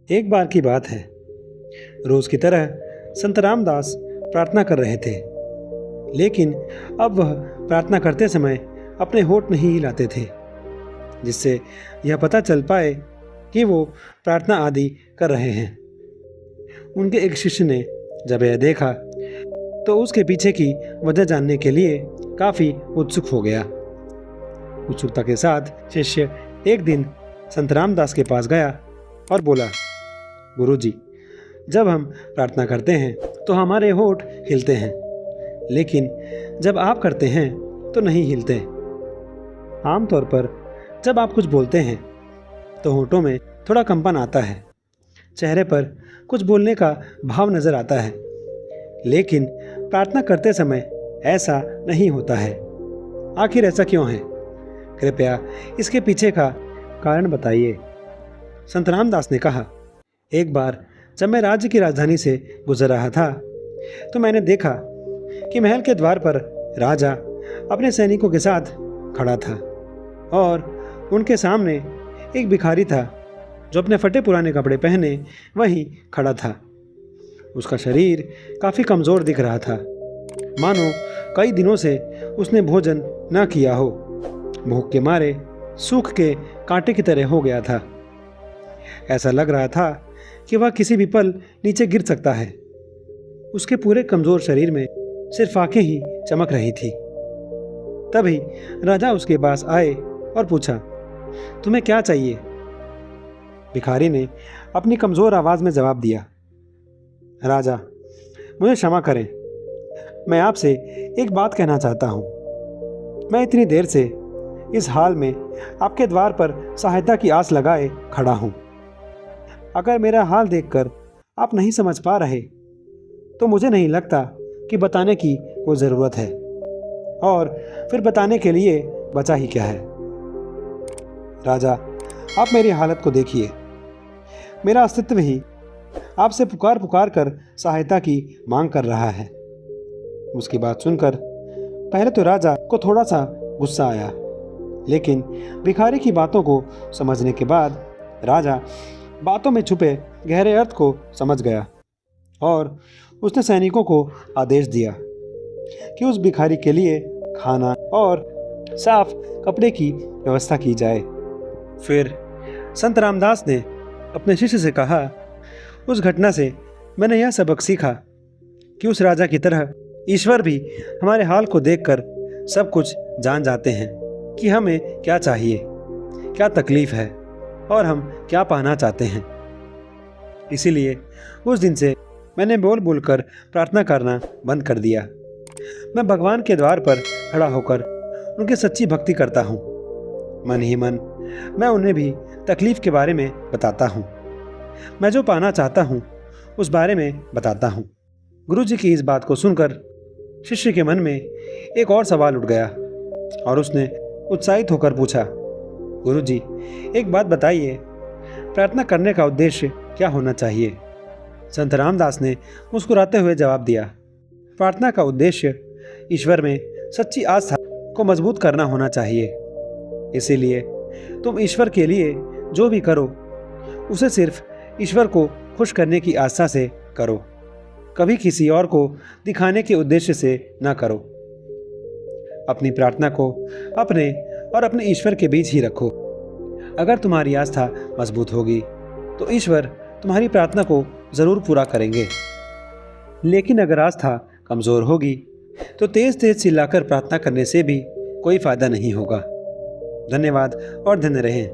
एक बार की बात है। रोज की तरह संत रामदास प्रार्थना कर रहे थे, लेकिन अब वह प्रार्थना करते समय अपने होठ नहीं हिलाते थे, जिससे यह पता चल पाए कि वो प्रार्थना आदि कर रहे हैं। उनके एक शिष्य ने जब यह देखा तो उसके पीछे की वजह जानने के लिए काफ़ी उत्सुक हो गया। उत्सुकता के साथ शिष्य एक दिन संत रामदास के पास गया और बोला, गुरुजी, जब हम प्रार्थना करते हैं तो हमारे होठ हिलते हैं, लेकिन जब आप करते हैं तो नहीं हिलते। आमतौर पर जब आप कुछ बोलते हैं तो होठों में थोड़ा कंपन आता है, चेहरे पर कुछ बोलने का भाव नज़र आता है, लेकिन प्रार्थना करते समय ऐसा नहीं होता है। आखिर ऐसा क्यों है? कृपया इसके पीछे का कारण बताइए। संत रामदास ने कहा, एक बार जब मैं राज्य की राजधानी से गुजर रहा था तो मैंने देखा कि महल के द्वार पर राजा अपने सैनिकों के साथ खड़ा था और उनके सामने एक भिखारी था जो अपने फटे पुराने कपड़े पहने वहीं खड़ा था। उसका शरीर काफ़ी कमज़ोर दिख रहा था, मानो कई दिनों से उसने भोजन न किया हो। भूख के मारे सूख के कांटे की तरह हो गया था। ऐसा लग रहा था कि वह किसी भी पल नीचे गिर सकता है। उसके पूरे कमज़ोर शरीर में सिर्फ आंखें ही चमक रही थी। तभी राजा उसके पास आए और पूछा, तुम्हें क्या चाहिए? भिखारी ने अपनी कमज़ोर आवाज़ में जवाब दिया, राजा, मुझे क्षमा करें, मैं आपसे एक बात कहना चाहता हूँ। मैं इतनी देर से इस हाल में आपके द्वार पर सहायता की आस लगाए खड़ा हूँ। अगर मेरा हाल देखकर आप नहीं समझ पा रहे तो मुझे नहीं लगता कि बताने की कोई ज़रूरत है, और फिर बताने के लिए बचा ही क्या है। राजा, आप मेरी हालत को देखिए। मेरा अस्तित्व ही आपसे पुकार पुकार कर सहायता की मांग कर रहा है। उसकी बात सुनकर पहले तो राजा को थोड़ा सा गुस्सा आया, लेकिन भिखारी की बातों को समझने के बाद राजा बातों में छुपे गहरे अर्थ को समझ गया और उसने सैनिकों को आदेश दिया कि उस भिखारी के लिए खाना और साफ कपड़े की व्यवस्था की जाए। फिर संत रामदास ने अपने शिष्य से कहा, उस घटना से मैंने यह सबक सीखा कि उस राजा की तरह ईश्वर भी हमारे हाल को देखकर सब कुछ जान जाते हैं कि हमें क्या चाहिए, क्या तकलीफ है और हम क्या पाना चाहते हैं। इसीलिए उस दिन से मैंने बोल बोल कर प्रार्थना करना बंद कर दिया। मैं भगवान के द्वार पर खड़ा होकर उनकी सच्ची भक्ति करता हूँ। मन ही मन मैं उन्हें भी तकलीफ के बारे में बताता हूँ। मैं जो पाना चाहता हूँ उस बारे में बताता हूँ। गुरु जी की इस बात को सुनकर शिष्य के मन में एक और सवाल उठ गया और उसने उत्साहित होकर पूछा, गुरु जी, एक बात बताइए, प्रार्थना करने का उद्देश्य क्या होना चाहिए? संत रामदास ने मुस्कुराते हुए जवाब दिया, प्रार्थना का उद्देश्य ईश्वर में सच्ची आस्था को मजबूत करना होना चाहिए। इसीलिए तुम ईश्वर के लिए जो भी करो उसे सिर्फ ईश्वर को खुश करने की आस्था से करो, कभी किसी और को दिखाने के उद्देश्य से न करो। अपनी प्रार्थना को अपने और अपने ईश्वर के बीच ही रखो। अगर तुम्हारी आस्था मजबूत होगी तो ईश्वर तुम्हारी प्रार्थना को ज़रूर पूरा करेंगे, लेकिन अगर आस्था कमज़ोर होगी तो तेज़ तेज़ चिल्लाकर प्रार्थना करने से भी कोई फ़ायदा नहीं होगा। धन्यवाद और धन्य रहें।